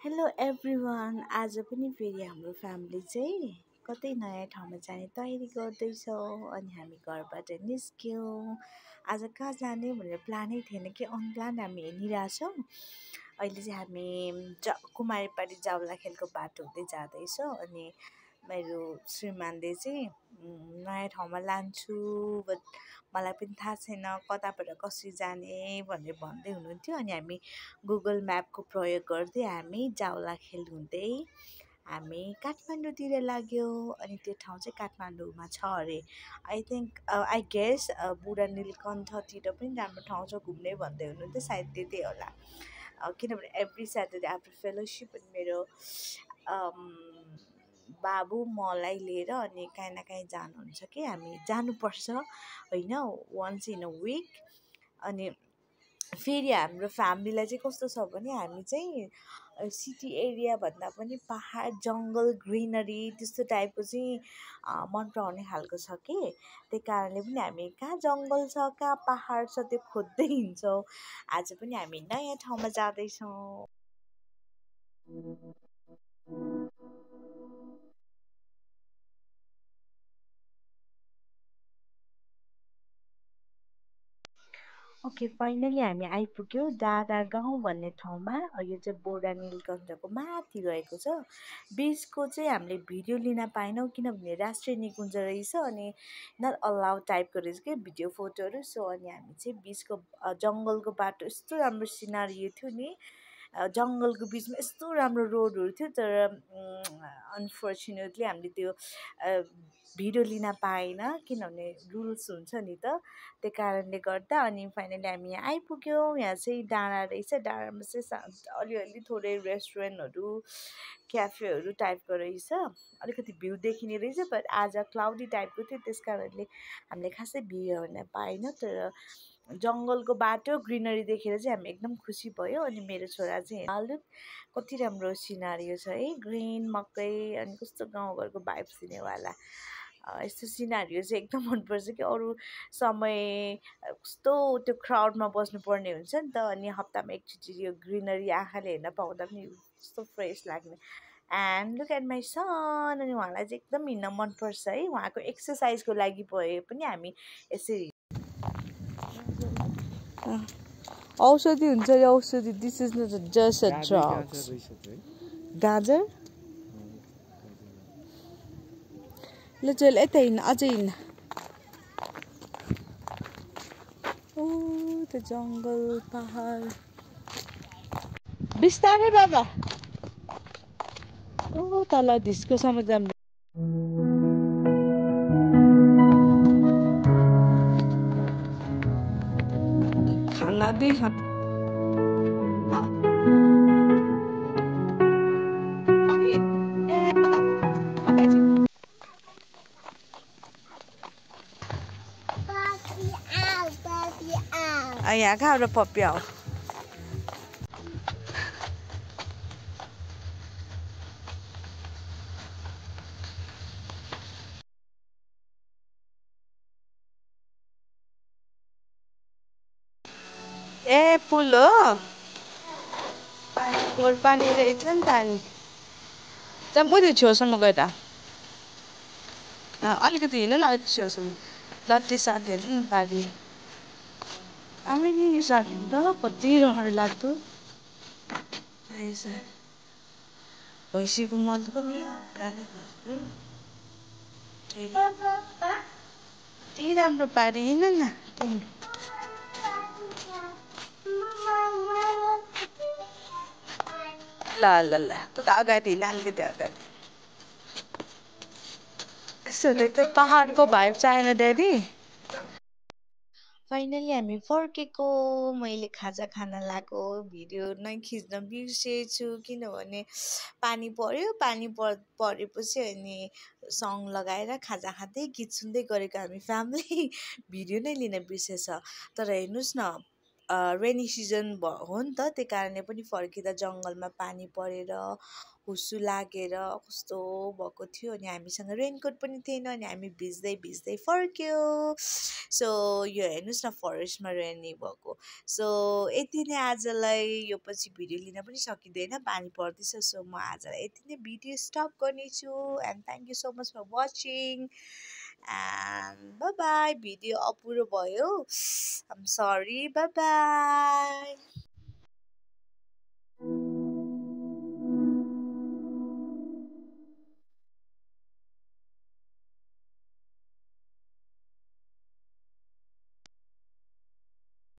Hello everyone. आज पनि फेरि हाम्रो फ्यामिली चाहिँ कतै नयाँ ठाउँमा जाने तयारी गर्दैछौँ अनि हामी घरबाट निस्क्यौँ। आज कहाँ जाने भनेर प्लानै थिएन कि अनप्लान हामी हिँडिरहेछौँ। अहिले चाहिँ हामी कुमारीपाडी जावलाखेलको बाटो हुँदै जाँदैछौँ अनि मेरो श्रीमानले चाहिँ नयाँ ठाउँमा लान्छु बट मलाई पनि थाहा छैन कताबाट कसरी जाने भनेर भन्दै हुनुहुन्थ्यो अनि हामी गुगल म्यापको प्रयोग गर्दै हामी जावलाखेल हुँदै हामी काठमाडौँतिर लाग्यो अनि त्यो ठाउँ चाहिँ काठमाडौँमा छ अरे। आई गेस बुढा नीलकण्ठतिर पनि राम्रो ठाउँ छ घुम्ने भन्दै हुनुहुन्थ्यो, सायद त्यतै होला। किनभने एभ्री स्याटरडे आफ्टर फेलोसिप अनि मेरो बाबु मलाई लिएर अनि काहीँ न काहीँ जानुहुन्छ कि हामी जानुपर्छ होइन, वन्स इन अ विक। अनि फेरि हाम्रो फ्यामिलीलाई चाहिँ कस्तो छ भने हामी चाहिँ सिटी एरिया भन्दा पनि पहाड जङ्गल ग्रिनरी त्यस्तो टाइपको चाहिँ मन पराउने खालको छ कि त्यही कारणले पनि हामी कहाँ जङ्गल छ कहाँ पहाड छ त्यो खोज्दै हिँड्छौँ। आज पनि हामी नयाँ ठाउँमा जाँदैछौँ। ओके, फाइनली हामी आइपुग्यौँ डाँडा गाउँ भन्ने ठाउँमा। यो चाहिँ बुढा नीलकण्ठको माथि रहेको छ। बिचको चाहिँ हामीले भिडियो लिन पाएनौँ किनभने राष्ट्रिय निकुञ्ज रहेछ अनि नट अलाउ टाइपको रहेछ कि भिडियो फोटोहरू। सो अनि हामी चाहिँ बिचको जङ्गलको बाटो, यस्तो राम्रो सिनारी थियो नि, जङ्गलको बिचमा यस्तो राम्रो रोडहरू थियो। तर अनफर्चुनेटली हामीले त्यो भिडियो लिन पाएन किनभने रुल्स हुन्छ नि त, त्यही कारणले गर्दा। अनि फाइनली हामी यहाँ आइपुग्यौँ। यहाँ चाहिँ डाँडा रहेछ, डाँडामा चाहिँ अलिअलि थोरै रेस्टुरेन्टहरू क्याफेहरू टाइपको रहेछ, अलिकति भ्यू देखिने रहेछ। बट आज क्लाउडी टाइपको थियो त्यस कारणले हामीले खासै भ्यू हेर्न पाएन। तर जङ्गलको बाटो ग्रिनरी देखेर चाहिँ हामी एकदम खुसी भयो। अनि मेरो छोरा चाहिँ हाल्नु कति राम्रो सिनारियो छ है, ग्रिन मकै अनि कस्तो गाउँघरको भाइब्स दिनेवाला यस्तो सिनारीहरू चाहिँ एकदम मनपर्छ कि। अरू समय कस्तो त्यो क्राउडमा बस्नुपर्ने हुन्छ नि त, अनि हप्तामा एकचोटि यो ग्रिनरी आँखाले हेर्न पाउँदा पनि कस्तो फ्रेस लाग्ने। एन्ड लुक एट माई सन। अनि उहाँलाई चाहिँ एकदम हिँड्न मनपर्छ है, उहाँको एक्सर्साइजको लागि भए पनि हामी यसरी औषधि हुन्छ नि औषधि। This is not just a drugs. गाजर ल चल यता हिँड्न, अझै हिँड्न। ओ त्यो जङ्गल पहाड बिस्तारै बाबा। ओ तल धिस्कोसम्म जानु खाना देखा यहाँ कहाँ एउटा पप्पी आऊ। ए पुल हो, पानी रहेछ नि त। अनि त्यहाँ पो त्यो छेउसम्म गयो त। अलिकति हिँड्नु न, अलिक छेउसम्म लट्ठी साथीहरू नि पारी। आमै नि साथी त कति रहर लाग्दो रहेछ। भैँसीको मल कति राम्रो पारी। हिँड्नु न ल ल ल त अगाडि हिँड, अलिकति अगाडि। यसो त पहाडको भाइब चाहिएन ड्याडी। फाइनली हामी फर्केको। मैले खाजा खान लगाएको भिडियो नै खिच्न बिर्सेछु किनभने पानी पर्यो। पानी परेपछि अनि सङ लगाएर खाजा खाँदै गीत सुन्दै गरेको हामी फ्यामिली भिडियो नै लिन बिर्सेछ। तर हेर्नुहोस् न, रेनी सिजन हो नि त, त्यही कारणले पनि फर्किँदा जङ्गलमा पानी परेर हुस्सु लागेर कस्तो भएको थियो। अनि हामीसँग रेनकोट पनि थिएन, अनि हामी भिज्दै भिज्दै फर्क्यो। सो यो हेर्नुहोस् न फरेस्टमा रेनी भएको। सो यति नै आजलाई, यो पछि भिडियो लिन पनि सकिँदैन, पानी पर्दैछ। सो म आजलाई यति नै भिडियो स्टप गर्नेछु। And thank you so much for watching. And bye bye. Video अपुरो भयो. I'm sorry. Bye bye.